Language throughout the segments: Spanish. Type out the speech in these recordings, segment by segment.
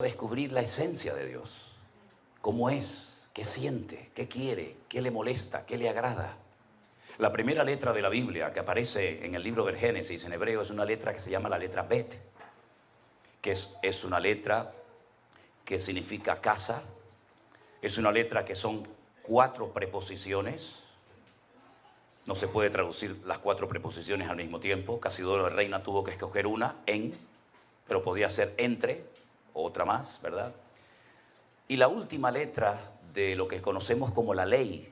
descubrir la esencia de Dios. ¿Cómo es? ¿Qué siente? ¿Qué quiere? ¿Qué le molesta? ¿Qué le agrada? La primera letra de la Biblia que aparece en el libro del Génesis en hebreo es una letra que se llama la letra Bet, que es una letra que significa casa. Es una letra que son 4 preposiciones. No se puede traducir las 4 preposiciones al mismo tiempo. Casidoro de Reina tuvo que escoger una, en, pero podía ser entre, o otra más, ¿verdad? Y la última letra de lo que conocemos como la ley,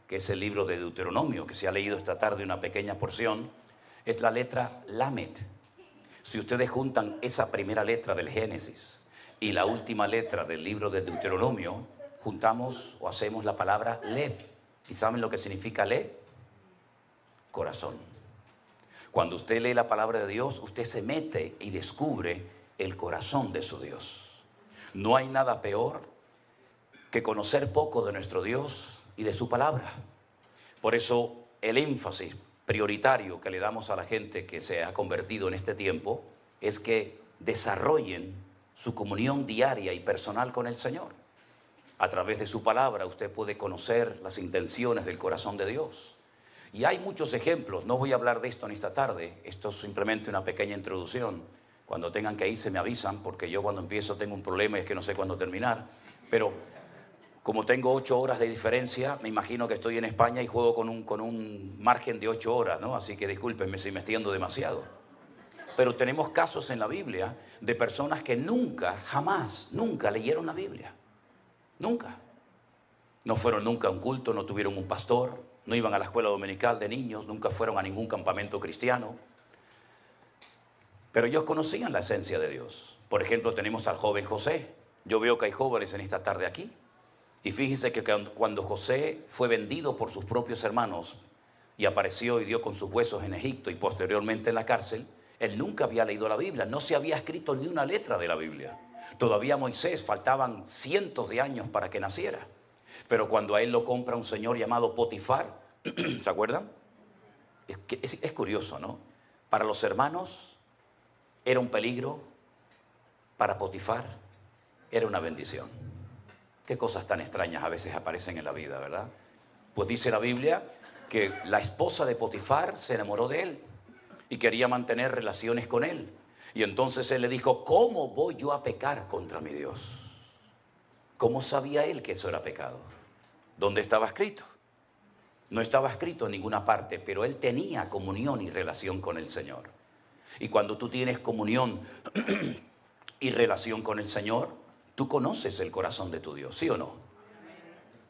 que es el libro de Deuteronomio, que se ha leído esta tarde una pequeña porción, es la letra Lamed. Si ustedes juntan esa primera letra del Génesis y la última letra del libro de Deuteronomio, juntamos o hacemos la palabra Lev. ¿Y saben lo que significa Lev? Corazón. Cuando usted lee la palabra de Dios, usted se mete y descubre el corazón de su Dios. No hay nada peor que conocer poco de nuestro Dios y de su palabra. Por eso el énfasis prioritario que le damos a la gente que se ha convertido en este tiempo es que desarrollen su comunión diaria y personal con el Señor. A través de su palabra usted puede conocer las intenciones del corazón de Dios. Y hay muchos ejemplos. No voy a hablar de esto en esta tarde. Esto es simplemente una pequeña introducción. Cuando tengan que irse me avisan, porque yo cuando empiezo tengo un problema y es que no sé cuándo terminar. Pero como tengo 8 horas de diferencia, me imagino que estoy en España y juego con un margen de 8 horas, ¿no? Así que discúlpenme si me extiendo demasiado. Pero tenemos casos en la Biblia de personas que nunca, jamás, nunca leyeron la Biblia. Nunca. No fueron nunca a un culto, no tuvieron un pastor, no iban a la escuela dominical de niños, nunca fueron a ningún campamento cristiano. Pero ellos conocían la esencia de Dios. Por ejemplo, tenemos al joven José. Yo veo que hay jóvenes en esta tarde aquí. Y fíjense que cuando José fue vendido por sus propios hermanos y apareció y dio con sus huesos en Egipto y posteriormente en la cárcel, él nunca había leído la Biblia. No se había escrito ni una letra de la Biblia. Todavía Moisés, faltaban cientos de años para que naciera. Pero cuando a él lo compra un señor llamado Potifar, ¿se acuerdan? Es curioso, ¿no? Para los hermanos era un peligro, para Potifar era una bendición. Qué cosas tan extrañas a veces aparecen en la vida, ¿verdad? Pues dice la Biblia que la esposa de Potifar se enamoró de él y quería mantener relaciones con él. Y entonces él le dijo, ¿cómo voy yo a pecar contra mi Dios? ¿Cómo sabía él que eso era pecado? ¿Dónde estaba escrito? No estaba escrito en ninguna parte, pero él tenía comunión y relación con el Señor. Y cuando tú tienes comunión y relación con el Señor, tú conoces el corazón de tu Dios, ¿sí o no?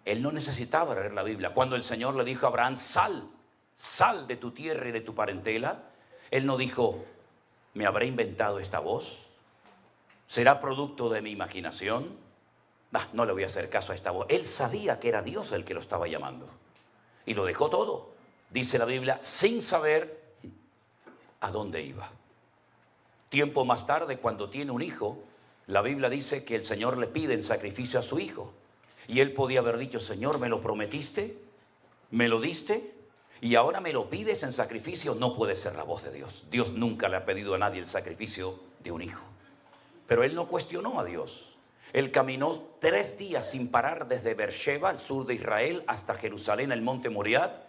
Él no necesitaba leer la Biblia. Cuando el Señor le dijo a Abraham, sal de tu tierra y de tu parentela, él no dijo, ¿me habré inventado esta voz? ¿Será producto de mi imaginación? No le voy a hacer caso a esta voz. Él sabía que era Dios el que lo estaba llamando. Y lo dejó todo, dice la Biblia, sin saber a dónde iba. Tiempo más tarde, cuando tiene un hijo, la Biblia dice que el Señor le pide en sacrificio a su hijo. Y él podía haber dicho, Señor, ¿me lo prometiste? ¿Me lo diste? Y ahora me lo pides en sacrificio. No puede ser la voz de Dios. Dios nunca le ha pedido a nadie el sacrificio de un hijo. Pero él no cuestionó a Dios. Él caminó 3 días sin parar desde Beersheba, al sur de Israel, hasta Jerusalén, el monte Moriah,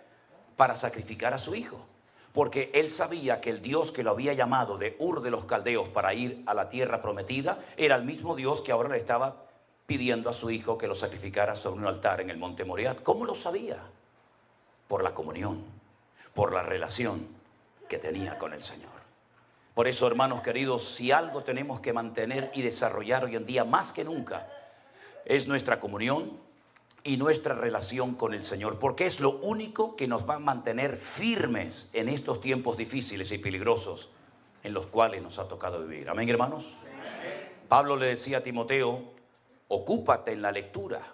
para sacrificar a su hijo. Porque él sabía que el Dios que lo había llamado de Ur de los Caldeos para ir a la tierra prometida, era el mismo Dios que ahora le estaba pidiendo a su hijo que lo sacrificara sobre un altar en el monte Moriah. ¿Cómo lo sabía? Por la comunión, por la relación que tenía con el Señor. Por eso, hermanos queridos, si algo tenemos que mantener y desarrollar hoy en día más que nunca, es nuestra comunión y nuestra relación con el Señor, porque es lo único que nos va a mantener firmes en estos tiempos difíciles y peligrosos en los cuales nos ha tocado vivir. Amén, hermanos. Amén. Pablo le decía a Timoteo, ocúpate en la lectura.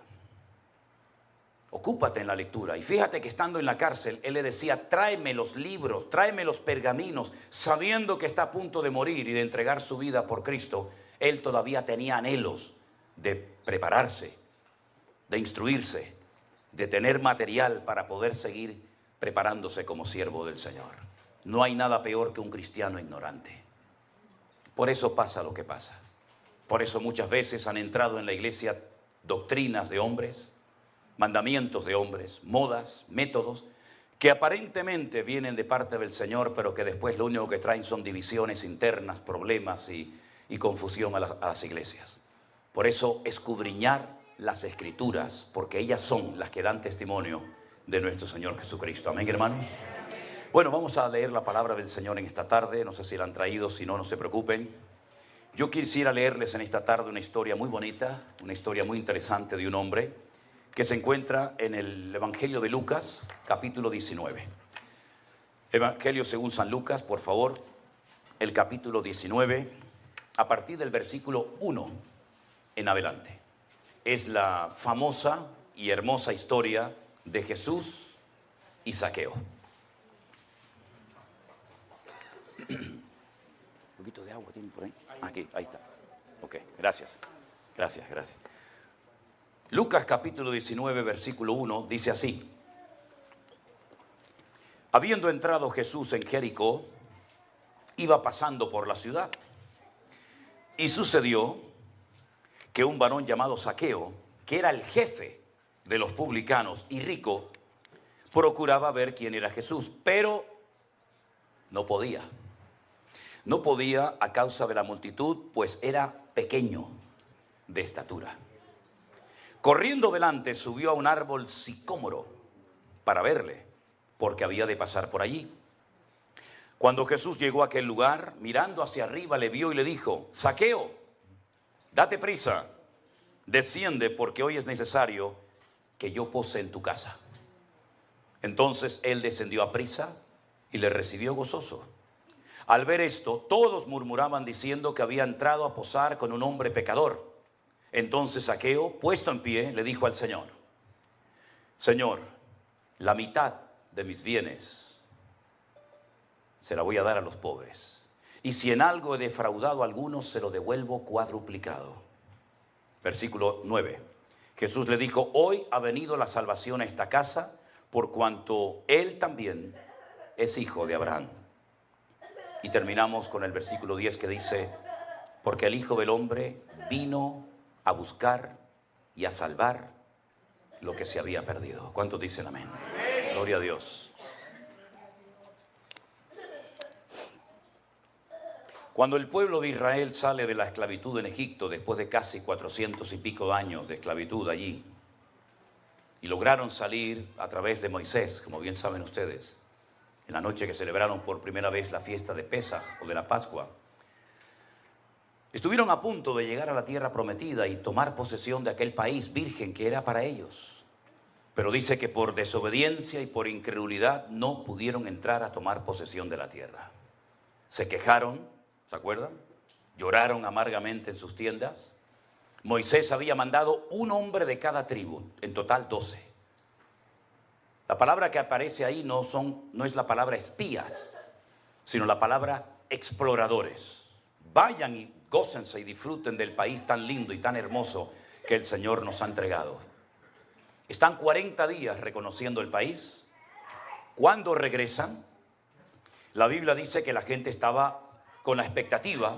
Ocúpate en la lectura. Y fíjate que estando en la cárcel, él le decía, tráeme los libros, tráeme los pergaminos, sabiendo que está a punto de morir y de entregar su vida por Cristo. Él todavía tenía anhelos de prepararse, de instruirse, de tener material para poder seguir preparándose como siervo del Señor. No hay nada peor que un cristiano ignorante. Por eso pasa lo que pasa. Por eso muchas veces han entrado en la iglesia doctrinas de hombres, mandamientos de hombres, modas, métodos, que aparentemente vienen de parte del Señor, pero que después lo único que traen son divisiones internas, problemas y confusión a las iglesias. Por eso escudriñar las Escrituras, porque ellas son las que dan testimonio de nuestro Señor Jesucristo. Amén, hermanos. Bueno, vamos a leer la palabra del Señor en esta tarde. No sé si la han traído, si no, no se preocupen. Yo quisiera leerles en esta tarde una historia muy bonita, una historia muy interesante de un hombre que se encuentra en el Evangelio de Lucas, capítulo 19. Evangelio según San Lucas, por favor, el capítulo 19, a partir del versículo 1 en adelante. Es la famosa y hermosa historia de Jesús y Zaqueo. Un poquito de agua tiene por ahí. Aquí, ahí está. Ok, gracias. Gracias. Lucas capítulo 19, versículo 1, dice así. Habiendo entrado Jesús en Jericó, iba pasando por la ciudad. Y sucedió que un varón llamado Zaqueo, que era el jefe de los publicanos y rico, procuraba ver quién era Jesús, pero no podía. No podía a causa de la multitud, pues era pequeño de estatura. Corriendo delante, subió a un árbol sicómoro para verle, porque había de pasar por allí. Cuando Jesús llegó a aquel lugar, mirando hacia arriba, le vio y le dijo: Zaqueo, date prisa, desciende, porque hoy es necesario que yo pose en tu casa. Entonces él descendió a prisa y le recibió gozoso. Al ver esto, todos murmuraban diciendo que había entrado a posar con un hombre pecador. Entonces Zaqueo, puesto en pie, le dijo al Señor: Señor, la mitad de mis bienes se la voy a dar a los pobres. Y si en algo he defraudado a algunos, se lo devuelvo cuadruplicado. Versículo 9. Jesús le dijo: hoy ha venido la salvación a esta casa, por cuanto él también es hijo de Abraham. Y terminamos con el versículo 10 que dice: porque el Hijo del Hombre vino a buscar y a salvar lo que se había perdido. ¿Cuántos dicen amén? Gloria a Dios. Cuando el pueblo de Israel sale de la esclavitud en Egipto, después de casi 400 y pico años de esclavitud allí, y lograron salir a través de Moisés, como bien saben ustedes, en la noche que celebraron por primera vez la fiesta de Pesaj o de la Pascua, estuvieron a punto de llegar a la tierra prometida y tomar posesión de aquel país virgen que era para ellos. Pero dice que por desobediencia y por incredulidad no pudieron entrar a tomar posesión de la tierra. Se quejaron, ¿se acuerdan? Lloraron amargamente en sus tiendas. Moisés había mandado un hombre de cada tribu, en total 12. La palabra que aparece ahí no es la palabra espías, sino la palabra exploradores. Vayan y gócense y disfruten del país tan lindo y tan hermoso que el Señor nos ha entregado. Están 40 días reconociendo el país. Cuando regresan, la Biblia dice que la gente estaba con la expectativa,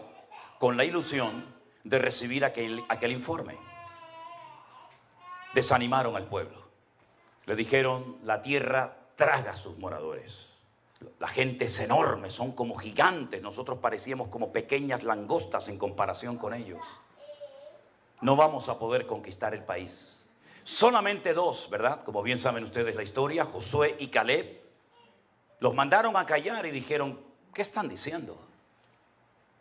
con la ilusión de recibir aquel informe. Desanimaron al pueblo. Le dijeron: la tierra traga a sus moradores. La gente es enorme, son como gigantes. Nosotros parecíamos como pequeñas langostas en comparación con ellos. No vamos a poder conquistar el país. Solamente 2, ¿verdad? Como bien saben ustedes la historia, Josué y Caleb, los mandaron a callar y dijeron: ¿qué están diciendo?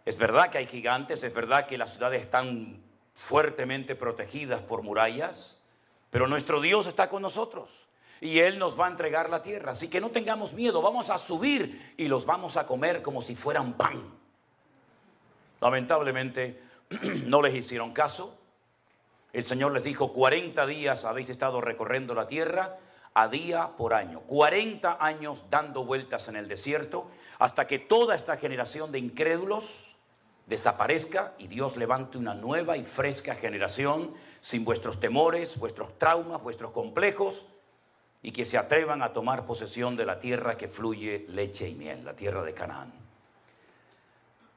Es verdad que hay gigantes, es verdad que las ciudades están fuertemente protegidas por murallas, pero nuestro Dios está con nosotros y Él nos va a entregar la tierra. Así que no tengamos miedo, vamos a subir y los vamos a comer como si fueran pan. Lamentablemente no les hicieron caso. El Señor les dijo: 40 días habéis estado recorriendo la tierra a día por año. 40 años dando vueltas en el desierto hasta que toda esta generación de incrédulos desaparezca y Dios levante una nueva y fresca generación sin vuestros temores, vuestros traumas, vuestros complejos, y que se atrevan a tomar posesión de la tierra que fluye leche y miel, la tierra de Canaán.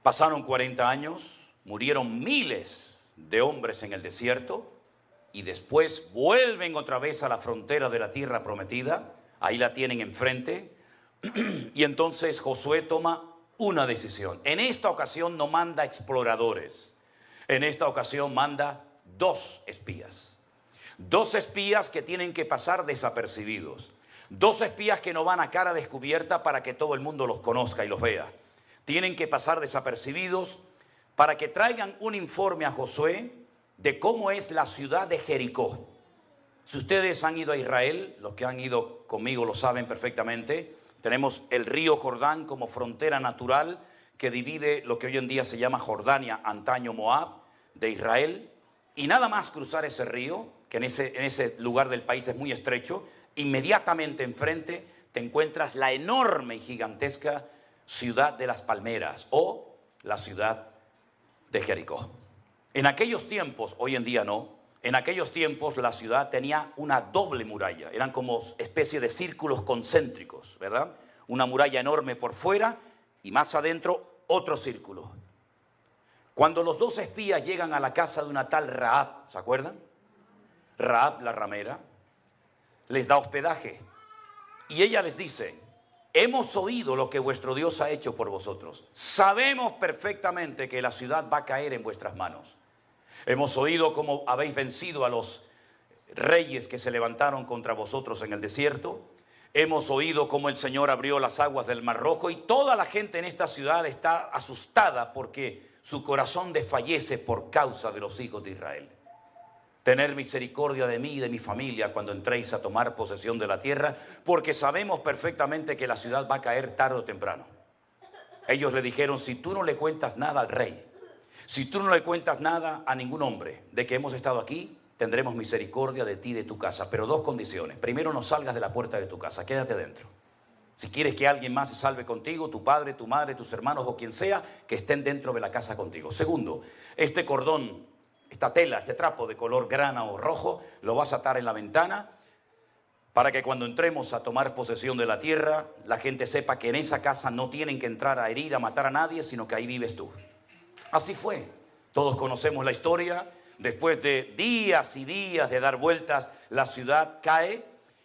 Pasaron 40 años, murieron miles de hombres en el desierto y después vuelven otra vez a la frontera de la tierra prometida. Ahí la tienen enfrente. Y entonces Josué toma una decisión. En esta ocasión no manda exploradores. En esta ocasión manda 2 espías. 2 espías que tienen que pasar desapercibidos. 2 espías que no van a cara descubierta para que todo el mundo los conozca y los vea. Tienen que pasar desapercibidos para que traigan un informe a Josué de cómo es la ciudad de Jericó. Si ustedes han ido a Israel, los que han ido conmigo lo saben perfectamente, tenemos el río Jordán como frontera natural que divide lo que hoy en día se llama Jordania, antaño Moab, de Israel. Y nada más cruzar ese río, que en ese lugar del país es muy estrecho, inmediatamente enfrente te encuentras la enorme y gigantesca ciudad de las palmeras o la ciudad de Jericó. En aquellos tiempos, hoy en día no, en aquellos tiempos la ciudad tenía una doble muralla, eran como especie de círculos concéntricos, ¿verdad? Una muralla enorme por fuera y más adentro otro círculo. Cuando los 2 espías llegan a la casa de una tal Rahab, ¿se acuerdan? Rahab la ramera, les da hospedaje y ella les dice: hemos oído lo que vuestro Dios ha hecho por vosotros. Sabemos perfectamente que la ciudad va a caer en vuestras manos. Hemos oído cómo habéis vencido a los reyes que se levantaron contra vosotros en el desierto. Hemos oído cómo el Señor abrió las aguas del Mar Rojo y toda la gente en esta ciudad está asustada porque su corazón desfallece por causa de los hijos de Israel. Tener misericordia de mí y de mi familia cuando entréis a tomar posesión de la tierra, porque sabemos perfectamente que la ciudad va a caer tarde o temprano. Ellos le dijeron: si tú no le cuentas nada al rey, si tú no le cuentas nada a ningún hombre de que hemos estado aquí, tendremos misericordia de ti y de tu casa. Pero 2 condiciones. Primero, no salgas de la puerta de tu casa, quédate dentro. Si quieres que alguien más se salve contigo, tu padre, tu madre, tus hermanos o quien sea, que estén dentro de la casa contigo. Segundo, este cordón, esta tela, este trapo de color grana o rojo, lo vas a atar en la ventana para que cuando entremos a tomar posesión de la tierra, la gente sepa que en esa casa no tienen que entrar a herir, a matar a nadie, sino que ahí vives tú. Así fue. Todos conocemos la historia. Después de días y días de dar vueltas, la ciudad cae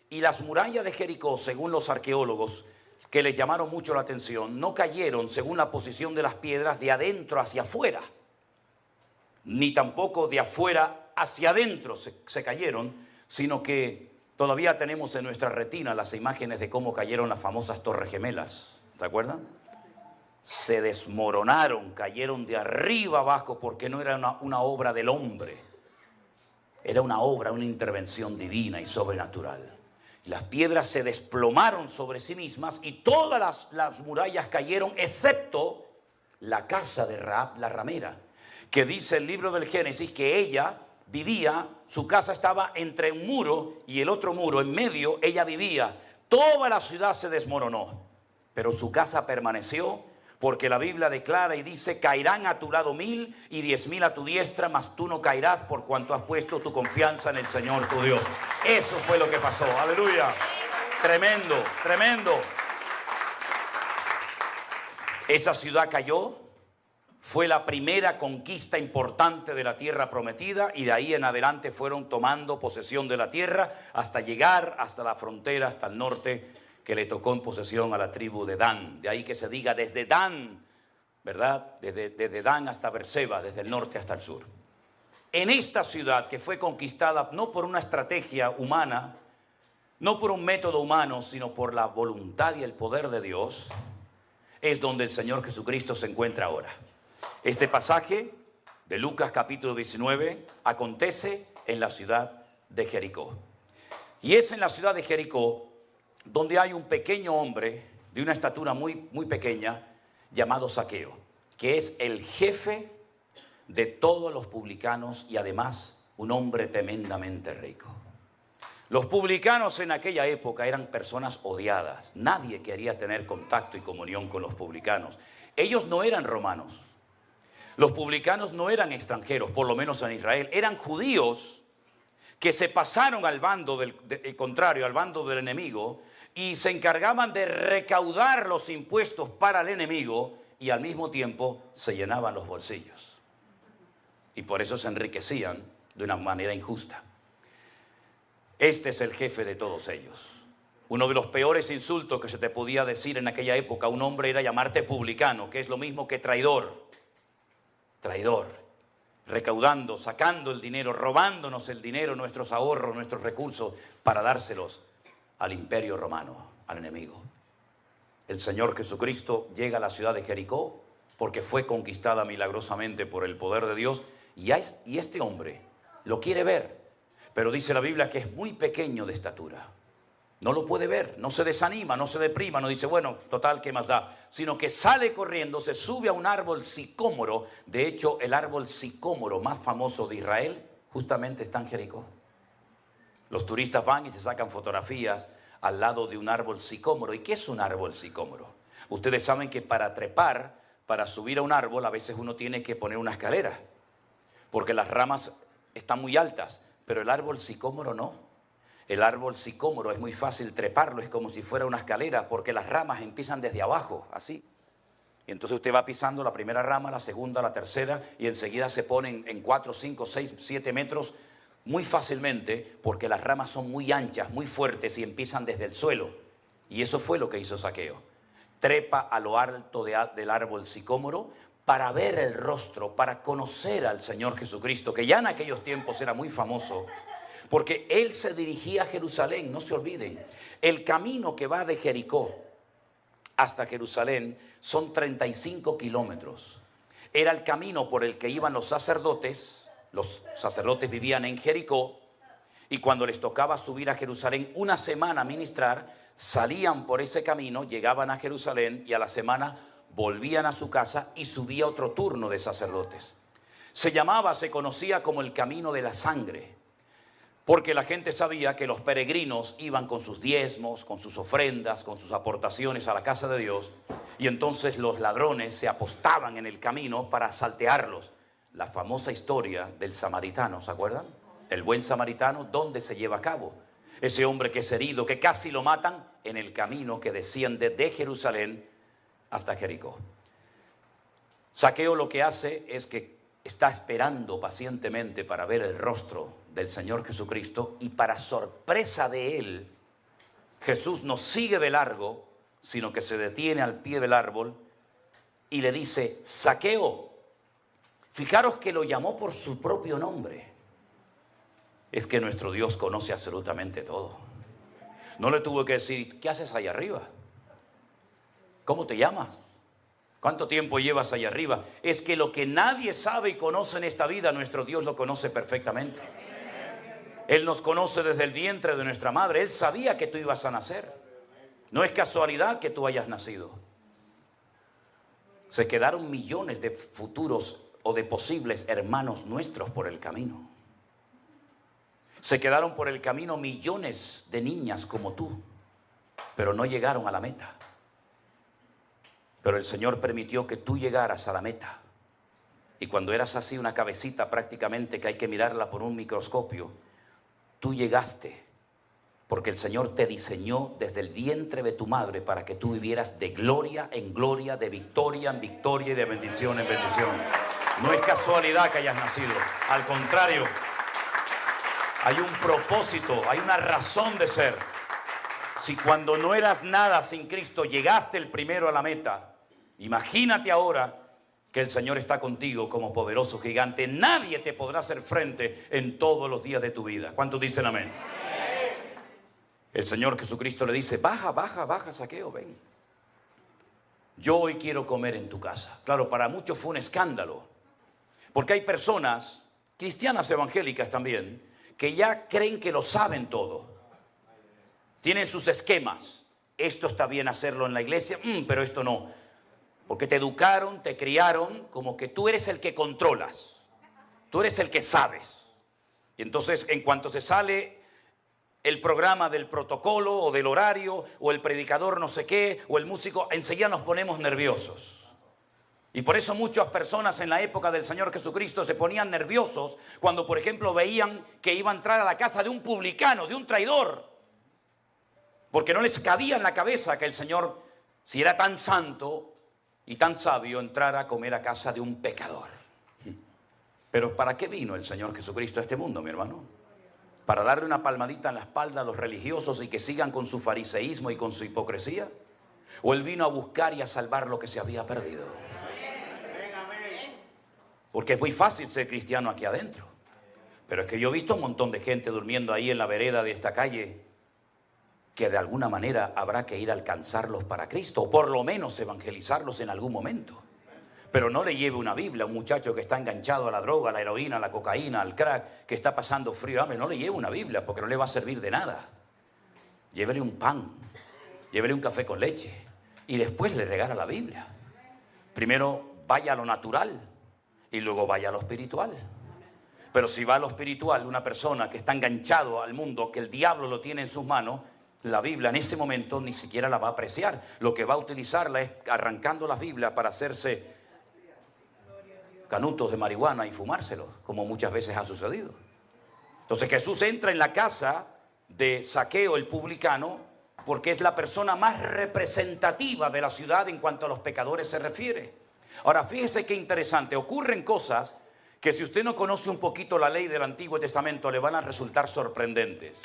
y las murallas de Jericó, según los arqueólogos, que les llamaron mucho la atención, no cayeron según la posición de las piedras de adentro hacia afuera, ni tampoco de afuera hacia adentro se cayeron, sino que todavía tenemos en nuestra retina las imágenes de cómo cayeron las famosas Torres Gemelas. ¿Te acuerdan? Se desmoronaron, cayeron de arriba abajo porque no era una obra del hombre. Era una obra, una intervención divina y sobrenatural. Las piedras se desplomaron sobre sí mismas y todas las murallas cayeron, excepto la casa de Rahab la ramera, que dice el libro del Génesis que ella vivía, su casa estaba entre un muro y el otro muro, en medio ella vivía. Toda la ciudad se desmoronó, pero su casa permaneció, porque la Biblia declara y dice: caerán a tu lado 1000 y 10.000 a tu diestra, mas tú no caerás por cuanto has puesto tu confianza en el Señor tu Dios. Eso fue lo que pasó. Aleluya. Tremendo, tremendo. Esa ciudad cayó. Fue la primera conquista importante de la tierra prometida y de ahí en adelante fueron tomando posesión de la tierra hasta llegar hasta la frontera, hasta el norte, que le tocó en posesión a la tribu de Dan. De ahí que se diga desde Dan, ¿verdad? Desde Dan hasta Berseba, desde el norte hasta el sur. En esta ciudad que fue conquistada no por una estrategia humana, no por un método humano, sino por la voluntad y el poder de Dios, es donde el Señor Jesucristo se encuentra ahora. Este pasaje de Lucas capítulo 19 acontece en la ciudad de Jericó. Y es en la ciudad de Jericó donde hay un pequeño hombre de una estatura muy, muy pequeña llamado Zaqueo, que es el jefe de todos los publicanos y además un hombre tremendamente rico. Los publicanos en aquella época eran personas odiadas. Nadie quería tener contacto y comunión con los publicanos. Ellos no eran romanos. Los publicanos no eran extranjeros, por lo menos en Israel. Eran judíos que se pasaron al bando contrario, al bando del enemigo, y se encargaban de recaudar los impuestos para el enemigo y al mismo tiempo se llenaban los bolsillos. y por eso se enriquecían de una manera injusta. Este es el jefe de todos ellos. Uno de los peores insultos que se te podía decir en aquella época a un hombre era llamarte publicano, que es lo mismo que traidor. Traidor. Recaudando, sacando el dinero, robándonos el dinero, nuestros ahorros, nuestros recursos, para dárselos al imperio romano, al enemigo. El Señor Jesucristo llega a la ciudad de Jericó porque fue conquistada milagrosamente por el poder de Dios, y este hombre lo quiere ver, pero dice la Biblia que es muy pequeño de estatura. No lo puede ver, no se desanima, no se deprima, no dice, bueno, total, ¿qué más da? Sino que sale corriendo, se sube a un árbol sicómoro. De hecho, el árbol sicómoro más famoso de Israel justamente está en Jericó. Los turistas van y se sacan fotografías al lado de un árbol sicómoro. ¿Y qué es un árbol sicómoro? Ustedes saben que para trepar, para subir a un árbol, a veces uno tiene que poner una escalera, porque las ramas están muy altas, pero el árbol sicómoro no. El árbol sicómoro es muy fácil treparlo, es como si fuera una escalera, porque las ramas empiezan desde abajo, así. Y entonces usted va pisando la primera rama, la segunda, la tercera, y enseguida se ponen en 4, 5, 6, 7 metros muy fácilmente, porque las ramas son muy anchas, muy fuertes y empiezan desde el suelo. Y eso fue lo que hizo Zaqueo. Trepa a lo alto del árbol sicómoro para ver el rostro, para conocer al Señor Jesucristo, que ya en aquellos tiempos era muy famoso, porque él se dirigía a Jerusalén. No se olviden, el camino que va de Jericó hasta Jerusalén son 35 kilómetros. Era el camino por el que iban los sacerdotes. Los sacerdotes vivían en Jericó, y cuando les tocaba subir a Jerusalén una semana a ministrar, salían por ese camino, llegaban a Jerusalén y a la semana volvían a su casa y subía otro turno de sacerdotes. Se conocía como el camino de la sangre, porque la gente sabía que los peregrinos iban con sus diezmos, con sus ofrendas, con sus aportaciones a la casa de Dios, y entonces los ladrones se apostaban en el camino para saltearlos. La famosa historia del samaritano, ¿se acuerdan? El buen samaritano, ¿dónde se lleva a cabo? Ese hombre que es herido, que casi lo matan, en el camino que desciende de Jerusalén hasta Jericó. Zaqueo lo que hace es que está esperando pacientemente para ver el rostro del Señor Jesucristo, y para sorpresa de él, Jesús no sigue de largo, sino que se detiene al pie del árbol y le dice, Zaqueo. Fijaros que lo llamó por su propio nombre. Es que nuestro Dios conoce absolutamente todo. No le tuvo que decir, ¿qué haces allá arriba? ¿Cómo te llamas? ¿Cuánto tiempo llevas allá arriba? Es que lo que nadie sabe y conoce en esta vida, nuestro Dios lo conoce perfectamente. Él nos conoce desde el vientre de nuestra madre. Él sabía que tú ibas a nacer. No es casualidad que tú hayas nacido. Se quedaron millones de futuros o de posibles hermanos nuestros por el camino. Se quedaron por el camino millones de niñas como tú, pero no llegaron a la meta. Pero el Señor permitió que tú llegaras a la meta. Y cuando eras así una cabecita prácticamente que hay que mirarla por un microscopio, tú llegaste porque el Señor te diseñó desde el vientre de tu madre para que tú vivieras de gloria en gloria, de victoria en victoria y de bendición en bendición. No es casualidad que hayas nacido. Al contrario, hay un propósito, hay una razón de ser. Si cuando no eras nada sin Cristo llegaste el primero a la meta, imagínate ahora que el Señor está contigo como poderoso gigante. Nadie te podrá hacer frente en todos los días de tu vida. ¿Cuántos dicen amén? El Señor Jesucristo le dice, baja, baja, baja, Zaqueo, ven. Yo hoy quiero comer en tu casa. Claro, para muchos fue un escándalo, porque hay personas, cristianas evangélicas también, que ya creen que lo saben todo. Tienen sus esquemas. Esto está bien hacerlo en la iglesia, pero esto no. Porque te educaron, te criaron como que tú eres el que controlas. Tú eres el que sabes. Y entonces, en cuanto se sale el programa del protocolo o del horario, o el predicador no sé qué, o el músico, enseguida nos ponemos nerviosos. Y por eso muchas personas en la época del Señor Jesucristo se ponían nerviosos cuando, por ejemplo, veían que iba a entrar a la casa de un publicano, de un traidor. Porque no les cabía en la cabeza que el Señor, si era tan santo y tan sabio, entrara a comer a casa de un pecador. Pero ¿para qué vino el Señor Jesucristo a este mundo, mi hermano? ¿Para darle una palmadita en la espalda a los religiosos y que sigan con su fariseísmo y con su hipocresía? ¿O Él vino a buscar y a salvar lo que se había perdido? Porque es muy fácil ser cristiano aquí adentro. Pero es que yo he visto un montón de gente durmiendo ahí en la vereda de esta calle, que de alguna manera habrá que ir a alcanzarlos para Cristo, o por lo menos evangelizarlos en algún momento. Pero no le lleve una Biblia a un muchacho que está enganchado a la droga, a la heroína, a la cocaína, al crack, que está pasando frío, hambre. No le lleve una Biblia porque no le va a servir de nada. Llévele un pan, llévele un café con leche y después le regala la Biblia. Primero vaya a lo natural y luego vaya a lo espiritual. Pero si va a lo espiritual, una persona que está enganchado al mundo, que el diablo lo tiene en sus manos, la Biblia en ese momento ni siquiera la va a apreciar. Lo que va a utilizarla es arrancando la Biblia para hacerse canutos de marihuana y fumárselos, como muchas veces ha sucedido. Entonces Jesús entra en la casa de Zaqueo el publicano porque es la persona más representativa de la ciudad en cuanto a los pecadores se refiere. Ahora fíjese qué interesante, ocurren cosas que si usted no conoce un poquito la ley del Antiguo Testamento le van a resultar sorprendentes.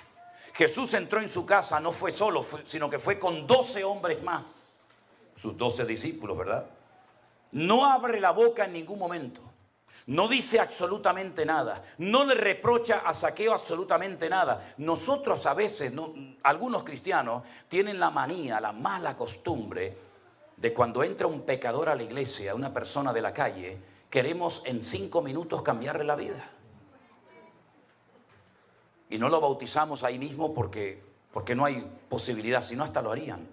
Jesús entró en su casa, no fue solo, sino que fue con 12 hombres más, sus 12 discípulos, ¿verdad? No abre la boca en ningún momento, no dice absolutamente nada, no le reprocha a Zaqueo absolutamente nada. Nosotros a veces, algunos cristianos tienen la manía, la mala costumbre de cuando entra un pecador a la iglesia, una persona de la calle, queremos en 5 minutos cambiarle la vida. Y no lo bautizamos ahí mismo porque no hay posibilidad, si no hasta lo harían.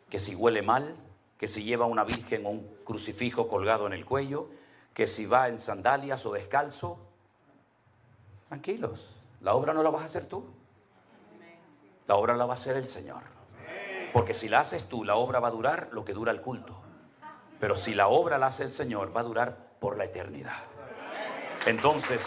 Que si huele mal, que si lleva una virgen o un crucifijo colgado en el cuello, que si va en sandalias o descalzo. Tranquilos, la obra no la vas a hacer tú. La obra la va a hacer el Señor. Porque si la haces tú, la obra va a durar lo que dura el culto. Pero si la obra la hace el Señor, va a durar por la eternidad. Entonces,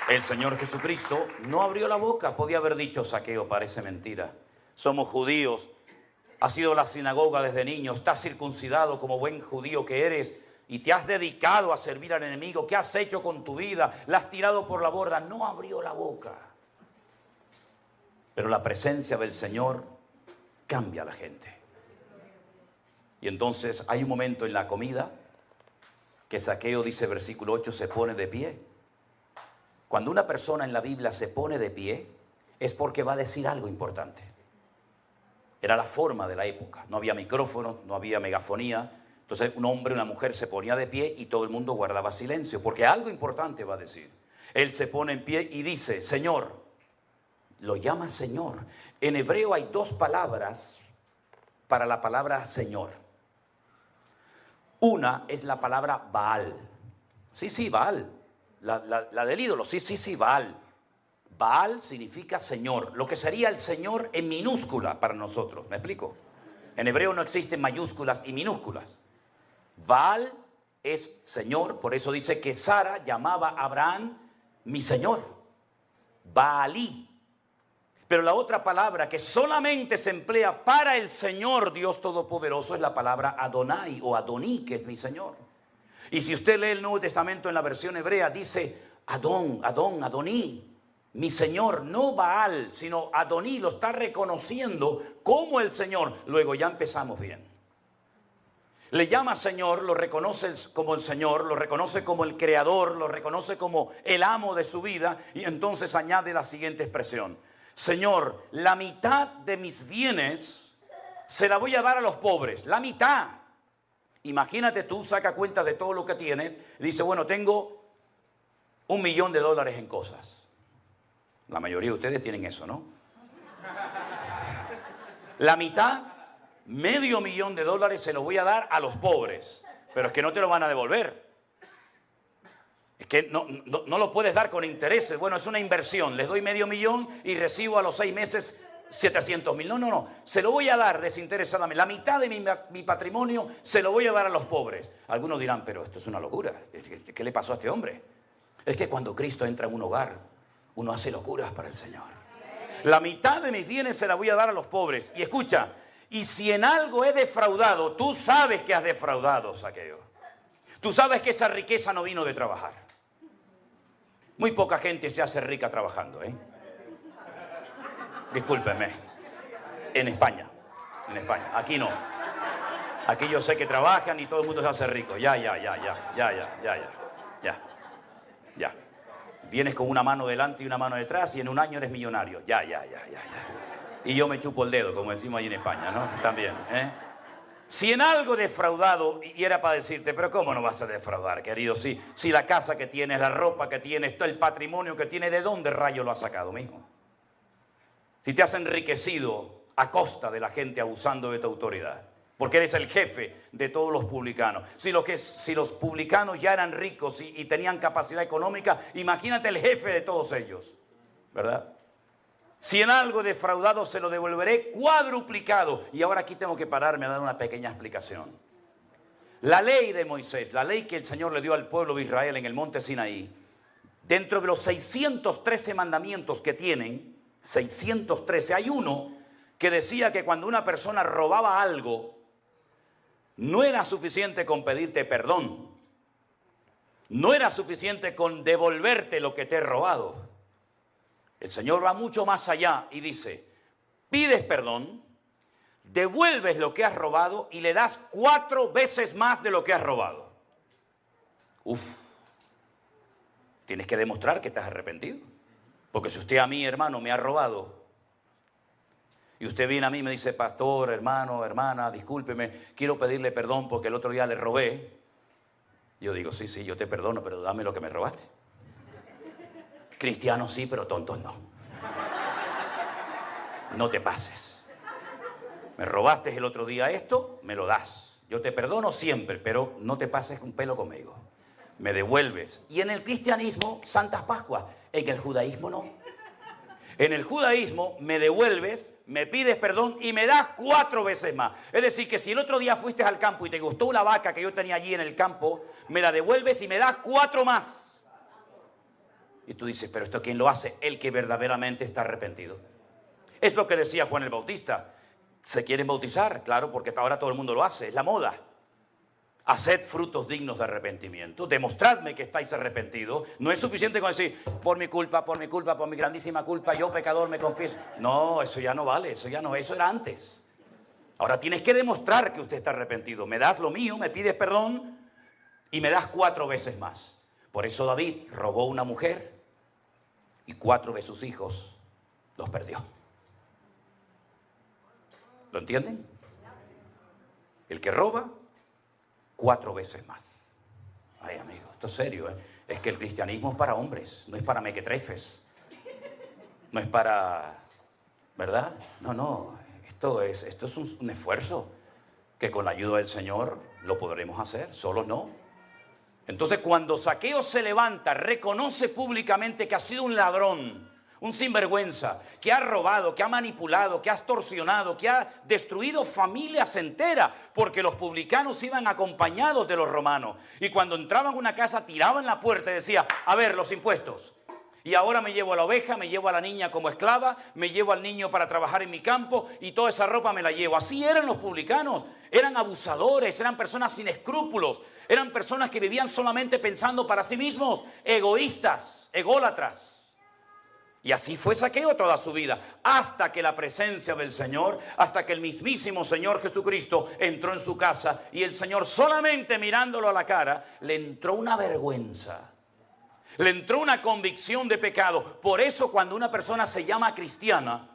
el Señor Jesucristo no abrió la boca. Podía haber dicho: Zaqueo, parece mentira. Somos judíos. Has ido a la sinagoga desde niño. Estás circuncidado como buen judío que eres. Y te has dedicado a servir al enemigo. ¿Qué has hecho con tu vida? La has tirado por la borda. No abrió la boca. Pero la presencia del Señor cambia a la gente. Y entonces hay un momento en la comida que Zaqueo, dice versículo 8, se pone de pie. Cuando una persona en la Biblia se pone de pie, es porque va a decir algo importante. Era la forma de la época. No había micrófonos, no había megafonía. Entonces un hombre, una mujer se ponía de pie y todo el mundo guardaba silencio, porque algo importante va a decir. Él se pone en pie y dice: Señor. Lo llama Señor. En hebreo hay 2 palabras para la palabra Señor. Una es la palabra Baal. Sí, Baal. La del ídolo, sí, Baal. Baal significa Señor, lo que sería el Señor en minúscula para nosotros. ¿Me explico? En hebreo no existen mayúsculas y minúsculas. Baal es Señor, por eso dice que Sara llamaba a Abraham mi Señor. Baalí. Pero la otra palabra que solamente se emplea para el Señor Dios Todopoderoso es la palabra Adonai o Adoní, que es mi Señor. Y si usted lee el Nuevo Testamento en la versión hebrea, dice Adoní, mi Señor, no Baal, sino Adoní, lo está reconociendo como el Señor. Luego ya empezamos bien. Le llama Señor, lo reconoce como el Señor, lo reconoce como el Creador, lo reconoce como el amo de su vida, y entonces añade la siguiente expresión: Señor, la mitad de mis bienes se la voy a dar a los pobres, la mitad. Imagínate tú, saca cuenta de todo lo que tienes y dice: bueno, tengo $1.000.000 en cosas. La mayoría de ustedes tienen eso, ¿no? La mitad, $500.000 se lo voy a dar a los pobres, pero es que no te lo van a devolver. Es que no lo puedes dar con intereses. Bueno, es una inversión. Les doy $500.000 y recibo a los 6 meses 700.000. No. Se lo voy a dar desinteresadamente. La mitad de mi patrimonio se lo voy a dar a los pobres. Algunos dirán: pero esto es una locura. ¿Qué le pasó a este hombre? Es que cuando Cristo entra en un hogar, uno hace locuras para el Señor. La mitad de mis bienes se la voy a dar a los pobres. Y escucha, Y si en algo he defraudado, tú sabes que has defraudado, Zaqueo. Tú sabes que esa riqueza no vino de trabajar. Muy poca gente se hace rica trabajando, ¿eh? Discúlpeme. En España. Aquí no. Aquí yo sé que trabajan y todo el mundo se hace rico. Ya. Vienes con una mano delante y una mano detrás y en un año eres millonario. Ya. Y yo me chupo el dedo, como decimos ahí en España, ¿no? También, ¿eh? Si en algo he defraudado, y era para decirte, pero ¿cómo no vas a defraudar, querido? Si la casa que tienes, la ropa que tienes, todo el patrimonio que tienes, ¿de dónde rayo lo has sacado, mijo? Si te has enriquecido a costa de la gente abusando de tu autoridad, porque eres el jefe de todos los publicanos. Si los publicanos ya eran ricos y tenían capacidad económica, imagínate el jefe de todos ellos, ¿verdad? Si en algo defraudado se lo devolveré cuadruplicado. Y ahora aquí tengo que pararme a dar una pequeña explicación. La ley de Moisés, la ley que el Señor le dio al pueblo de Israel en el monte Sinaí, dentro de los 613 mandamientos que tienen, 613, hay uno que decía que cuando una persona robaba algo, no era suficiente con pedirte perdón. No era suficiente con devolverte lo que te he robado. El Señor va mucho más allá y dice, pides perdón, devuelves lo que has robado y le das 4 veces más de lo que has robado. Tienes que demostrar que estás arrepentido. Porque si usted a mí, hermano, me ha robado, y usted viene a mí y me dice, pastor, hermano, hermana, discúlpeme, quiero pedirle perdón porque el otro día le robé. Yo digo, sí, yo te perdono, pero dame lo que me robaste. Cristianos sí, pero tontos no. No te pases. Me robaste el otro día esto, me lo das. Yo te perdono siempre, pero no te pases un pelo conmigo. Me devuelves. Y en el cristianismo, Santas Pascuas. En el judaísmo no. En el judaísmo me devuelves, me pides perdón y me das 4 veces más. Es decir, que si el otro día fuiste al campo y te gustó una vaca que yo tenía allí en el campo, me la devuelves y me das 4 más. Y tú dices, pero ¿esto quién lo hace? El que verdaderamente está arrepentido. Es lo que decía Juan el Bautista. ¿Se quieren bautizar? Claro, porque ahora todo el mundo lo hace, es la moda. Haced frutos dignos de arrepentimiento. Demostradme que estáis arrepentidos. No es suficiente con decir, por mi culpa, por mi grandísima culpa, yo pecador me confieso. No, eso ya no vale, eso era antes. Ahora tienes que demostrar que usted está arrepentido. Me das lo mío, me pides perdón y me das 4 veces más. Por eso David robó una mujer y 4 de sus hijos los perdió. ¿Lo entienden? El que roba, 4 veces más. Ay, amigo, esto es serio, ¿eh? Es que el cristianismo es para hombres, no es para mequetrefes. No es para... ¿Verdad? No, esto es un esfuerzo que con la ayuda del Señor lo podremos hacer, solos no. Entonces cuando Zaqueo se levanta, reconoce públicamente que ha sido un ladrón, un sinvergüenza, que ha robado, que ha manipulado, que ha extorsionado, que ha destruido familias enteras, porque los publicanos iban acompañados de los romanos. Y cuando entraban a una casa, tiraban la puerta y decía, a ver, los impuestos. Y ahora me llevo a la oveja, me llevo a la niña como esclava, me llevo al niño para trabajar en mi campo y toda esa ropa me la llevo. Así eran los publicanos, eran abusadores, eran personas sin escrúpulos, eran personas que vivían solamente pensando para sí mismos, egoístas, ególatras. Y así fue Zaqueo toda su vida, hasta que la presencia del Señor, hasta que el mismísimo Señor Jesucristo entró en su casa y el Señor solamente mirándolo a la cara, le entró una vergüenza. Le entró una convicción de pecado. Por eso cuando una persona se llama cristiana,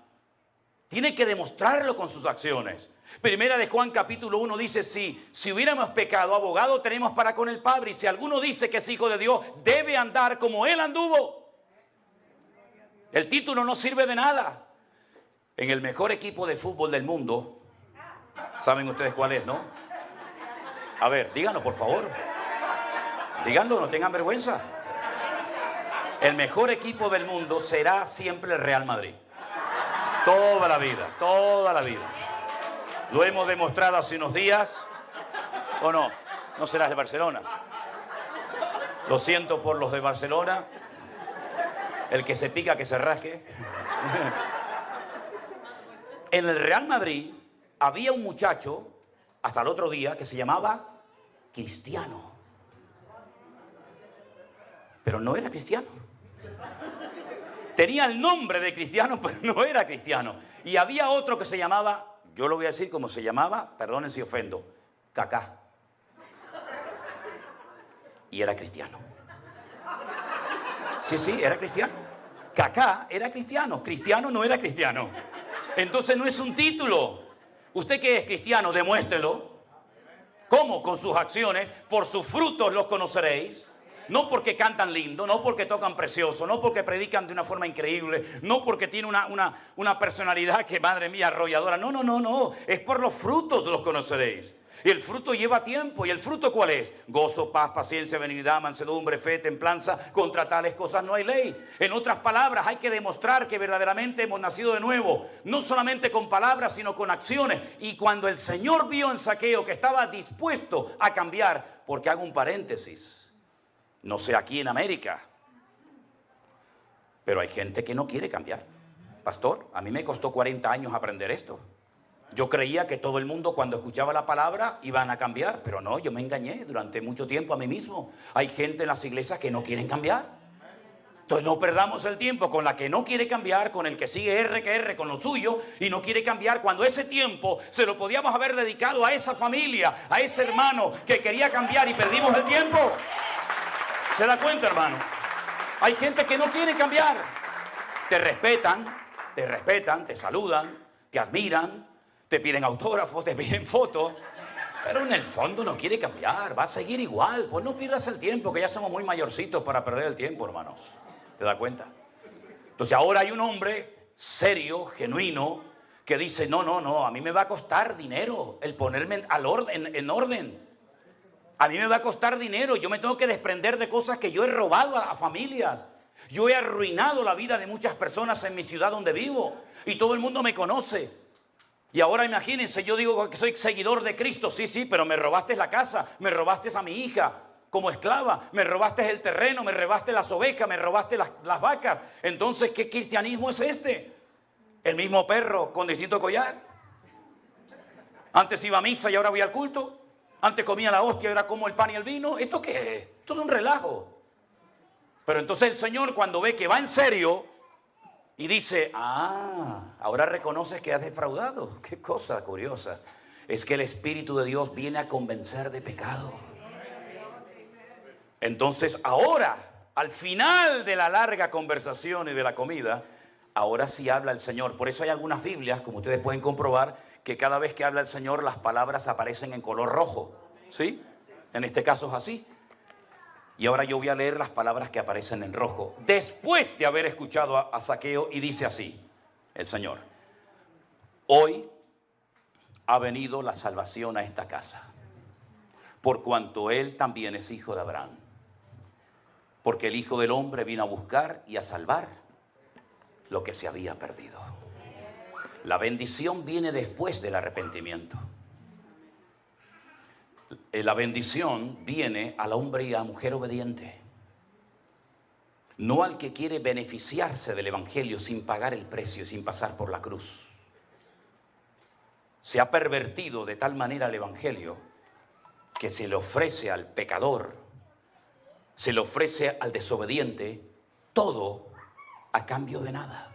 tiene que demostrarlo con sus acciones. Primera de Juan capítulo 1 dice, si hubiéramos pecado, abogado tenemos para con el Padre. Y si alguno dice que es hijo de Dios, debe andar como Él anduvo. El título no sirve de nada. En el mejor equipo de fútbol del mundo, ¿saben ustedes cuál es, no? A ver, díganlo por favor. Díganlo, no tengan vergüenza. El mejor equipo del mundo será siempre el Real Madrid. Toda la vida, toda la vida. Lo hemos demostrado hace unos días. ¿O no? No serás de Barcelona. Lo siento por los de Barcelona. El que se pica, que se rasque. En el Real Madrid había un muchacho, hasta el otro día, que se llamaba Cristiano. Pero no era cristiano. Tenía el nombre de cristiano, pero no era cristiano. Y había otro que se llamaba, yo lo voy a decir como se llamaba, perdonen si ofendo, Cacá. Y era cristiano. Sí, era cristiano. Cacá era cristiano. Cristiano no era cristiano. Entonces no es un título. Usted que es cristiano, demuéstrelo. ¿Cómo? Con sus acciones. Por sus frutos los conoceréis. No porque cantan lindo, no porque tocan precioso, no porque predican de una forma increíble, no porque tiene una personalidad que, madre mía, arrolladora. No. Es por los frutos los conoceréis. Y el fruto lleva tiempo. ¿Y el fruto cuál es? Gozo, paz, paciencia, benignidad, mansedumbre, fe, templanza. Contra tales cosas no hay ley. En otras palabras, hay que demostrar que verdaderamente hemos nacido de nuevo. No solamente con palabras, sino con acciones. Y cuando el Señor vio en Zaqueo que estaba dispuesto a cambiar, porque hago un paréntesis, no sé aquí en América, pero hay gente que no quiere cambiar. Pastor, a mí me costó 40 años aprender esto. Yo creía que todo el mundo cuando escuchaba la palabra iban a cambiar, pero no, yo me engañé durante mucho tiempo a mí mismo. Hay gente en las iglesias que no quieren cambiar. Entonces no perdamos el tiempo con la que no quiere cambiar, con el que sigue R que R con lo suyo y no quiere cambiar, cuando ese tiempo se lo podíamos haber dedicado a esa familia, a ese hermano que quería cambiar y perdimos el tiempo. ¿Se da cuenta, hermano? Hay gente que no quiere cambiar. Te respetan, te saludan, te admiran, te piden autógrafos, te piden fotos, pero en el fondo no quiere cambiar, va a seguir igual. Pues no pierdas el tiempo, que ya somos muy mayorcitos para perder el tiempo, hermanos. ¿Te das cuenta? Entonces ahora hay un hombre serio, genuino, que dice, no, a mí me va a costar dinero el ponerme en orden. A mí me va a costar dinero, yo me tengo que desprender de cosas que yo he robado a familias. Yo he arruinado la vida de muchas personas en mi ciudad donde vivo y todo el mundo me conoce. Y ahora imagínense, yo digo que soy seguidor de Cristo, sí, pero me robaste la casa, me robaste a mi hija como esclava, me robaste el terreno, me robaste las ovejas, me robaste las vacas. Entonces, ¿qué cristianismo es este? El mismo perro con distinto collar. Antes iba a misa y ahora voy al culto. Antes comía la hostia y ahora como el pan y el vino. ¿Esto qué es? Esto es un relajo. Pero entonces el Señor, cuando ve que va en serio y dice, ahora reconoces que has defraudado. Qué cosa curiosa. Es que el Espíritu de Dios viene a convencer de pecado. Entonces ahora, al final de la larga conversación y de la comida, ahora sí habla el Señor. Por eso hay algunas Biblias, como ustedes pueden comprobar, que cada vez que habla el Señor las palabras aparecen en color rojo, ¿sí? En este caso es así. Y ahora yo voy a leer las palabras que aparecen en rojo, después de haber escuchado a Zaqueo, y dice así, el Señor: hoy ha venido la salvación a esta casa, por cuanto él también es hijo de Abraham. Porque el Hijo del Hombre vino a buscar y a salvar lo que se había perdido. La bendición viene después del arrepentimiento. La bendición viene al hombre y a la mujer obediente. No al que quiere beneficiarse del Evangelio sin pagar el precio, sin pasar por la cruz. Se ha pervertido de tal manera el Evangelio que se le ofrece al pecador, se le ofrece al desobediente, todo a cambio de nada.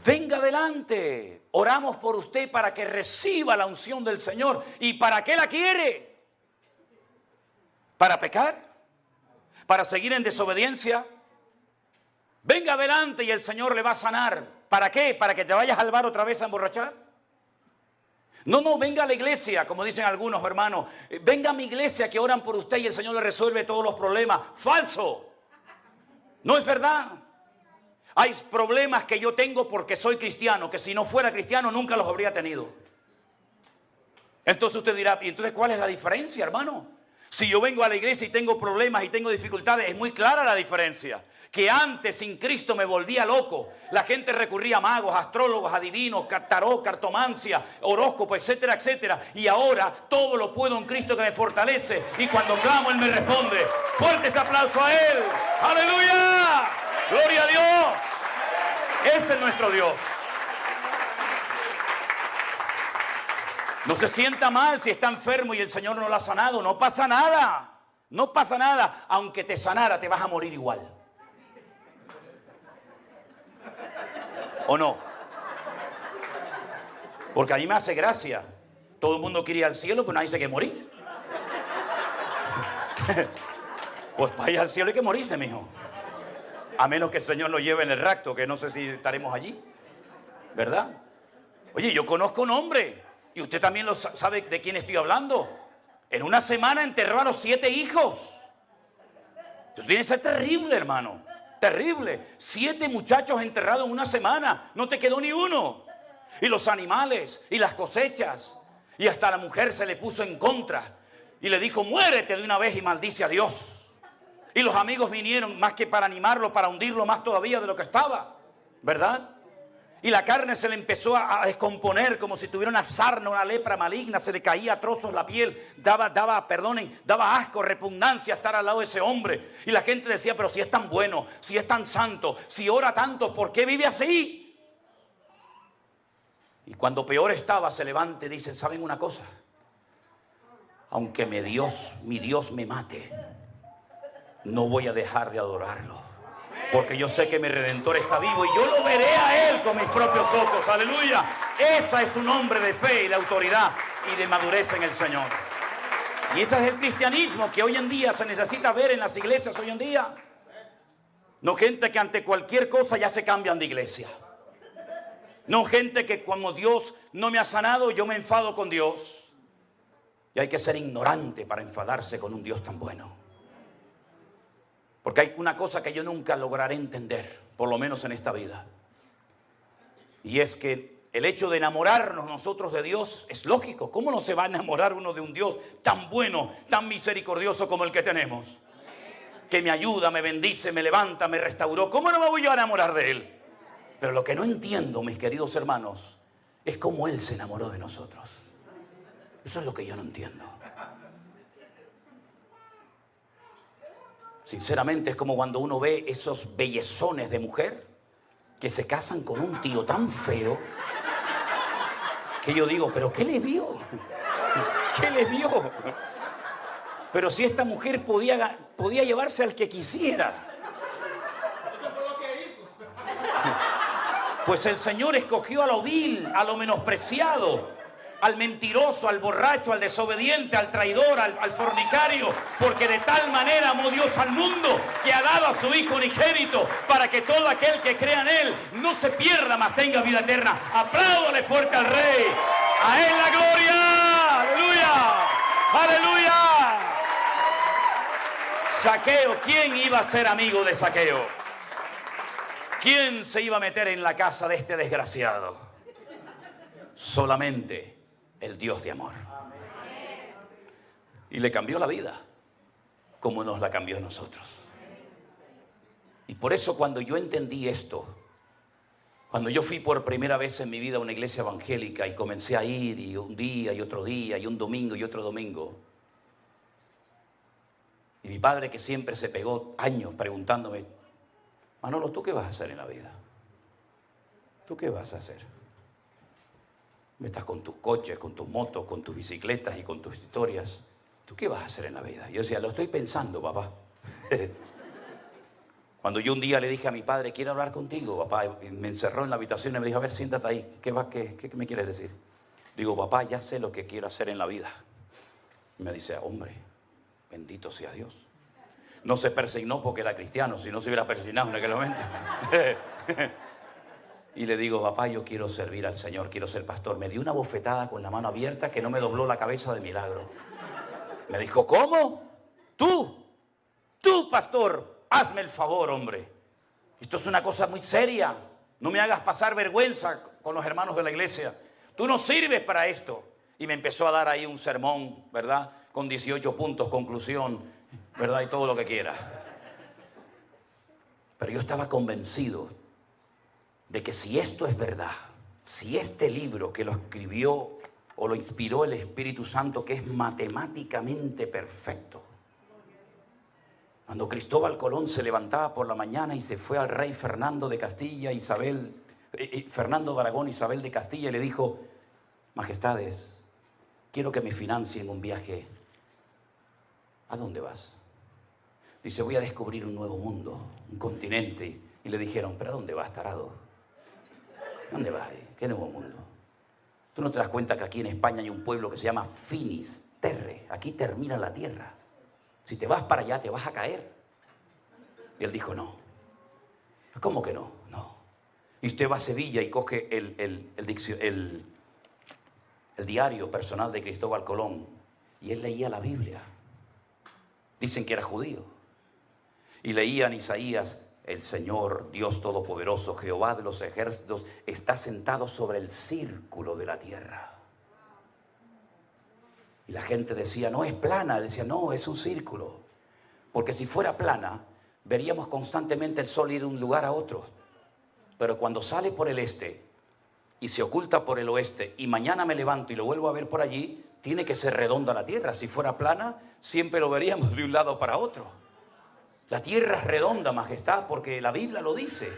Venga adelante, oramos por usted para que reciba la unción del Señor. ¿Y para qué la quiere? ¿Para pecar? ¿Para seguir en desobediencia? Venga adelante y el Señor le va a sanar. ¿Para qué? ¿Para que te vayas al bar otra vez a emborrachar? No, venga a la iglesia, como dicen algunos hermanos. Venga a mi iglesia que oran por usted y el Señor le resuelve todos los problemas. ¡Falso! No es verdad. Hay problemas que yo tengo porque soy cristiano, que si no fuera cristiano nunca los habría tenido. Entonces usted dirá, ¿y entonces cuál es la diferencia, hermano? Si yo vengo a la iglesia y tengo problemas y tengo dificultades, es muy clara la diferencia. Que antes sin Cristo me volvía loco. La gente recurría a magos, astrólogos, adivinos, tarot, cartomancia, horóscopo, etcétera, etcétera. Y ahora todo lo puedo en Cristo que me fortalece. Y cuando clamo, Él me responde. Fuerte ese aplauso a Él. ¡Aleluya! ¡Gloria a Dios! Ese es nuestro Dios. No se sienta mal si está enfermo y el Señor no lo ha sanado. No pasa nada. No pasa nada. Aunque te sanara, te vas a morir igual. ¿O no? Porque a mí me hace gracia. Todo el mundo quiere ir al cielo, pero nadie se quiere morir. Pues para ir al cielo hay que morirse, mijo. A menos que el Señor nos lleve en el rapto, que no sé si estaremos allí. ¿Verdad? Oye, yo conozco un hombre, y usted también lo sabe de quién estoy hablando. En una semana enterró a los 7 hijos. Eso tiene que ser terrible, hermano. Terrible. 7 muchachos enterrados en una semana. No te quedó ni uno. Y los animales, y las cosechas. Y hasta la mujer se le puso en contra. Y le dijo, muérete de una vez y maldice a Dios. Y los amigos vinieron más que para animarlo, para hundirlo más todavía de lo que estaba. ¿Verdad? Y la carne se le empezó a descomponer como si tuviera una sarna, una lepra maligna. Se le caía a trozos la piel. Daba asco, repugnancia estar al lado de ese hombre. Y la gente decía, pero si es tan bueno, si es tan santo, si ora tanto, ¿por qué vive así? Y cuando peor estaba, se levanta y dice, ¿saben una cosa? Aunque mi Dios me mate, no voy a dejar de adorarlo. Porque yo sé que mi Redentor está vivo y yo lo veré a Él con mis propios ojos. ¡Aleluya! Esa es un hombre de fe y de autoridad y de madurez en el Señor. Y ese es el cristianismo que hoy en día se necesita ver en las iglesias hoy en día. No gente que ante cualquier cosa ya se cambian de iglesia. No gente que cuando Dios no me ha sanado, yo me enfado con Dios. Y hay que ser ignorante para enfadarse con un Dios tan bueno. Porque hay una cosa que yo nunca lograré entender, por lo menos en esta vida. Y es que el hecho de enamorarnos nosotros de Dios es lógico. ¿Cómo no se va a enamorar uno de un Dios tan bueno, tan misericordioso como el que tenemos? Que me ayuda, me bendice, me levanta, me restauró. ¿Cómo no me voy a enamorar de Él? Pero lo que no entiendo, mis queridos hermanos, es cómo Él se enamoró de nosotros. Eso es lo que yo no entiendo. Sinceramente es como cuando uno ve esos bellezones de mujer que se casan con un tío tan feo que yo digo, ¿pero qué le vio? ¿Qué le vio? Pero si esta mujer podía llevarse al que quisiera. Pues el Señor escogió a lo vil, a lo menospreciado, al mentiroso, al borracho, al desobediente, al traidor, al fornicario, porque de tal manera amó Dios al mundo que ha dado a su Hijo unigénito para que todo aquel que crea en Él no se pierda, mas tenga vida eterna. Apláudale fuerte al Rey. A Él la gloria. Aleluya. Aleluya. Zaqueo, ¿quién iba a ser amigo de Zaqueo? ¿Quién se iba a meter en la casa de este desgraciado? Solamente el Dios de amor. Y le cambió la vida, como nos la cambió a nosotros. Y por eso cuando yo entendí esto, cuando yo fui por primera vez en mi vida a una iglesia evangélica y comencé a ir, y un día y otro día, y un domingo y otro domingo, y mi padre, que siempre se pegó años preguntándome, Manolo, ¿tú qué vas a hacer en la vida? ¿Tú qué vas a hacer? Estás con tus coches, con tus motos, con tus bicicletas y con tus historias. ¿Tú qué vas a hacer en la vida? Yo decía, lo estoy pensando, papá. Cuando yo un día le dije a mi padre, quiero hablar contigo, papá, y me encerró en la habitación y me dijo, a ver, siéntate ahí. ¿Qué me quieres decir? Digo, papá, ya sé lo que quiero hacer en la vida. Y me dice, hombre, bendito sea Dios. No se persignó porque era cristiano, si no se hubiera persignado en aquel momento. Y le digo, papá, yo quiero servir al Señor, quiero ser pastor. Me dio una bofetada con la mano abierta que no me dobló la cabeza de milagro. Me dijo, ¿cómo? Tú, pastor, hazme el favor, hombre. Esto es una cosa muy seria. No me hagas pasar vergüenza con los hermanos de la iglesia. Tú no sirves para esto. Y me empezó a dar ahí un sermón, ¿verdad? Con 18 puntos, conclusión, ¿verdad? Y todo lo que quiera. Pero yo estaba convencido de que si esto es verdad, si este libro que lo escribió o lo inspiró el Espíritu Santo, que es matemáticamente perfecto, cuando Cristóbal Colón se levantaba por la mañana y se fue al rey Fernando de Castilla, Fernando de Aragón, Isabel de Castilla, y le dijo, majestades, quiero que me financien un viaje. ¿A dónde vas? Dice, voy a descubrir un nuevo mundo, un continente. Y le dijeron, ¿pero a dónde vas, tarado? ¿Dónde vas? ¿Qué nuevo mundo? ¿Tú no te das cuenta que aquí en España hay un pueblo que se llama Finisterre? Aquí termina la tierra. Si te vas para allá, te vas a caer. Y él dijo, no. ¿Cómo que no? No. Y usted va a Sevilla y coge el diario personal de Cristóbal Colón. Y él leía la Biblia. Dicen que era judío. Y leían Isaías, el Señor, Dios Todopoderoso, Jehová de los ejércitos, está sentado sobre el círculo de la tierra. Y la gente decía, no es plana. Decía, no, es un círculo. Porque si fuera plana, veríamos constantemente el sol ir de un lugar a otro. Pero cuando sale por el este y se oculta por el oeste y mañana me levanto y lo vuelvo a ver por allí, tiene que ser redonda la tierra. Si fuera plana, siempre lo veríamos de un lado para otro. La tierra es redonda, majestad, porque la Biblia lo dice.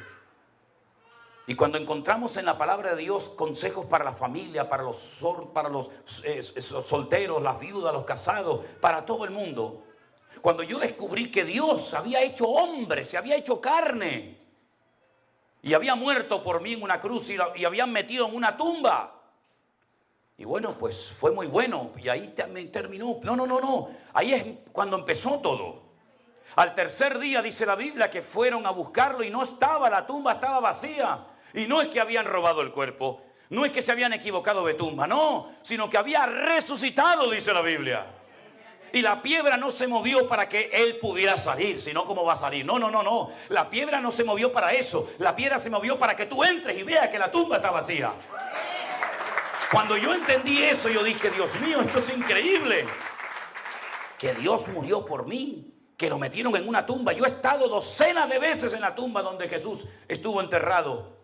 Y cuando encontramos en la palabra de Dios consejos para la familia, para los solteros, las viudas, los casados, para todo el mundo. Cuando yo descubrí que Dios había hecho hombre, se había hecho carne y había muerto por mí en una cruz y habían metido en una tumba. Y bueno, pues fue muy bueno y ahí terminó. No. Ahí es cuando empezó todo. Al tercer día dice la Biblia que fueron a buscarlo y no estaba, la tumba estaba vacía. Y no es que habían robado el cuerpo, no es que se habían equivocado de tumba, no, sino que había resucitado, dice la Biblia. Y la piedra no se movió para que él pudiera salir, sino cómo va a salir. No. La piedra no se movió para eso. La piedra se movió para que tú entres y veas que la tumba está vacía. Cuando yo entendí eso, yo dije, Dios mío, esto es increíble. Que Dios murió por mí, que lo metieron en una tumba. Yo he estado docenas de veces en la tumba donde Jesús estuvo enterrado,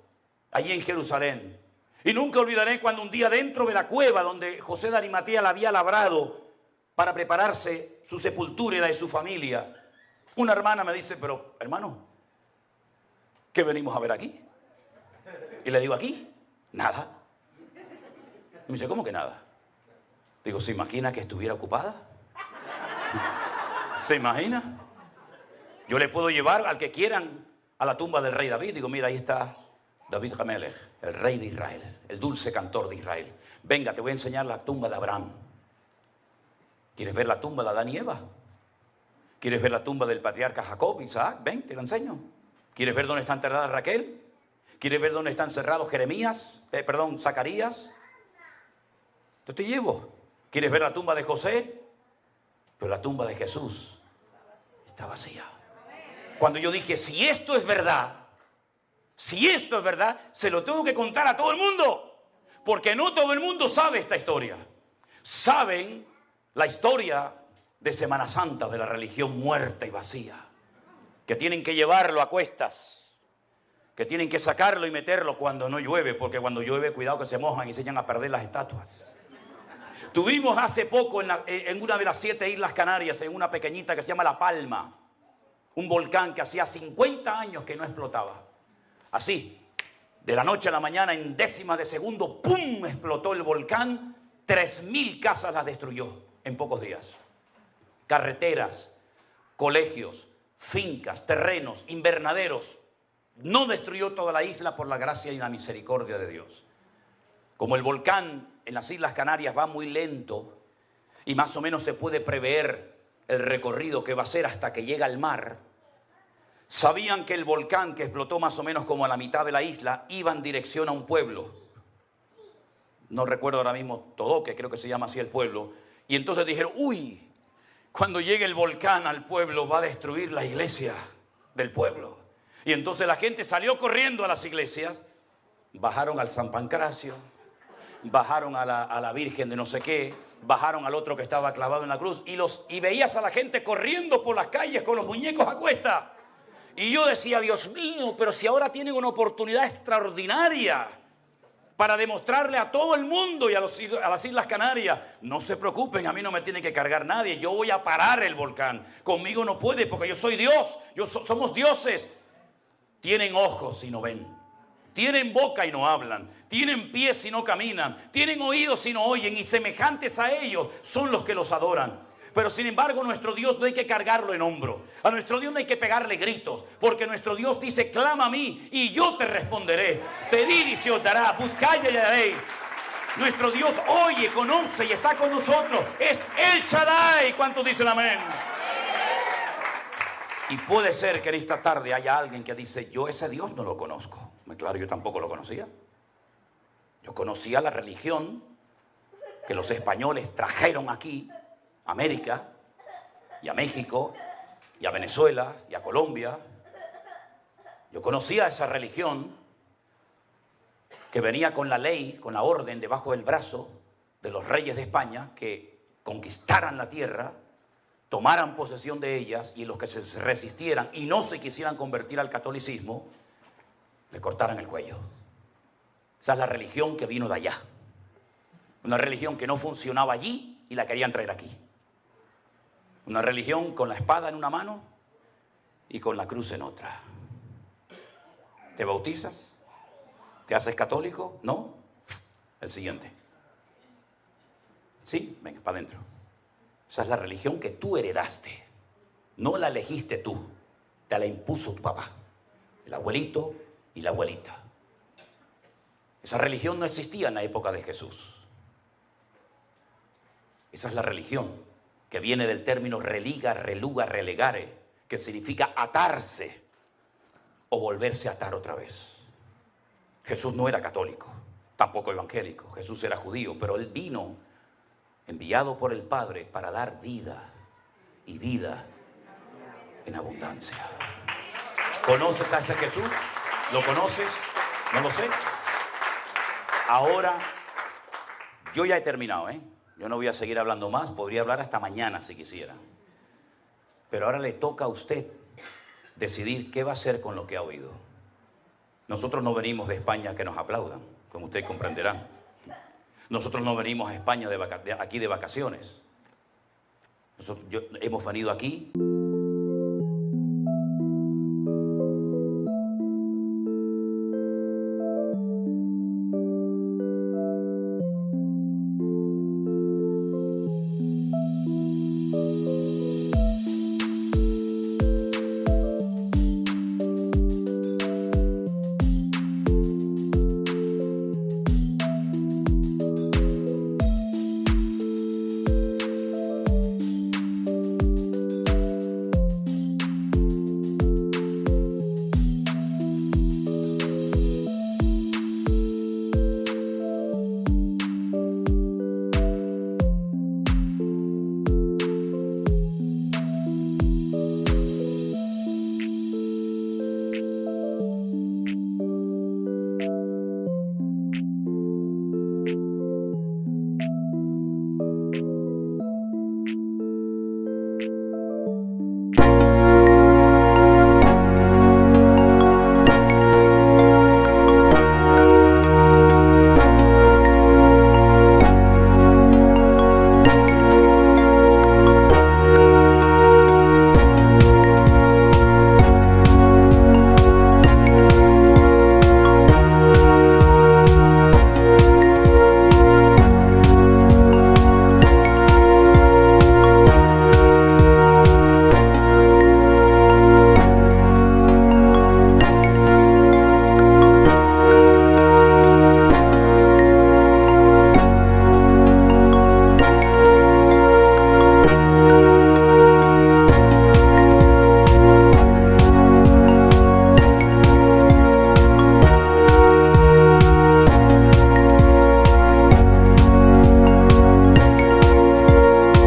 allí en Jerusalén. Y nunca olvidaré cuando un día dentro de la cueva donde José de Arimatea la había labrado para prepararse su sepultura y la de su familia, una hermana me dice, pero hermano, ¿qué venimos a ver aquí? Y le digo, ¿aquí? Nada. Y me dice, ¿cómo que nada? Digo, ¿se imagina que estuviera ocupada? ¿Se imagina? Yo le puedo llevar al que quieran a la tumba del rey David. Digo, mira, ahí está David Hamelech, el rey de Israel, el dulce cantor de Israel. Venga, te voy a enseñar la tumba de Abraham. ¿Quieres ver la tumba de Adán y Eva? ¿Quieres ver la tumba del patriarca Jacob, Isaac? Ven, te la enseño. ¿Quieres ver dónde está enterrada Raquel? ¿Quieres ver dónde está encerrado Zacarías? Yo te llevo. ¿Quieres ver la tumba de José? Pero la tumba de Jesús está vacía. Cuando yo dije, si esto es verdad, se lo tengo que contar a todo el mundo. Porque no todo el mundo sabe esta historia. Saben la historia de Semana Santa, de la religión muerta y vacía. Que tienen que llevarlo a cuestas. Que tienen que sacarlo y meterlo cuando no llueve. Porque cuando llueve, cuidado que se mojan y se echan a perder las estatuas. Tuvimos hace poco en una de las 7 islas Canarias, en una pequeñita que se llama La Palma, un volcán que hacía 50 años que no explotaba. Así, de la noche a la mañana, en décimas de segundo, ¡pum!, explotó el volcán. 3.000 casas las destruyó en pocos días. Carreteras, colegios, fincas, terrenos, invernaderos. No destruyó toda la isla por la gracia y la misericordia de Dios. Como el volcán en las Islas Canarias va muy lento y más o menos se puede prever el recorrido que va a hacer hasta que llega al mar, sabían que el volcán, que explotó más o menos como a la mitad de la isla, iba en dirección a un pueblo. No recuerdo ahora mismo Todoque, creo que se llama así el pueblo. Y entonces dijeron, uy, cuando llegue el volcán al pueblo va a destruir la iglesia del pueblo. Y entonces la gente salió corriendo a las iglesias, bajaron al San Pancracio, bajaron a la Virgen de no sé qué, bajaron al otro que estaba clavado en la cruz y veías a la gente corriendo por las calles con los muñecos a cuesta. Y yo decía, Dios mío, pero si ahora tienen una oportunidad extraordinaria para demostrarle a todo el mundo y a las Islas Canarias, no se preocupen, a mí no me tiene que cargar nadie, yo voy a parar el volcán, conmigo no puede porque yo soy Dios, somos dioses. Tienen ojos y no ven, Tienen boca y no hablan, tienen pies y no caminan, tienen oídos y no oyen, y semejantes a ellos son los que los adoran. Pero sin embargo, nuestro Dios no hay que cargarlo en hombro. A nuestro Dios no hay que pegarle gritos, porque nuestro Dios dice: clama a mí y yo te responderé. Pedid y se os dará, buscad y hallaréis. Nuestro Dios oye, conoce y está con nosotros. Es El Shaddai. ¿Cuántos dicen amén? Y puede ser que en esta tarde haya alguien que dice: yo ese Dios no lo conozco. Claro, yo tampoco lo conocía. Yo conocía la religión que los españoles trajeron aquí, a América, y a México, y a Venezuela, y a Colombia. Yo conocía esa religión que venía con la ley, con la orden debajo del brazo de los reyes de España, que conquistaran la tierra, tomaran posesión de ellas, y los que se resistieran y no se quisieran convertir al catolicismo, le cortaran el cuello. Esa es la religión que vino de allá. Una religión que no funcionaba allí y la querían traer aquí. Una religión con la espada en una mano y con la cruz en otra. ¿Te bautizas? ¿Te haces católico? ¿No? El siguiente. Sí, venga, para adentro. Esa es la religión que tú heredaste. No la elegiste tú, te la impuso tu papá, el abuelito y la abuelita. Esa religión no existía en la época de Jesús. Esa es la religión que viene del término religa, reluga, relegare, que significa atarse o volverse a atar otra vez. Jesús no era católico, tampoco evangélico. Jesús era judío, pero él vino enviado por el Padre para dar vida, y vida en abundancia. ¿Conoces a ese Jesús? ¿Lo conoces? No lo sé. Ahora, yo ya he terminado, Yo no voy a seguir hablando más, podría hablar hasta mañana si quisiera. Pero ahora le toca a usted decidir qué va a hacer con lo que ha oído. Nosotros no venimos de España a que nos aplaudan, como ustedes comprenderán. Nosotros no venimos a España aquí de vacaciones. Hemos venido aquí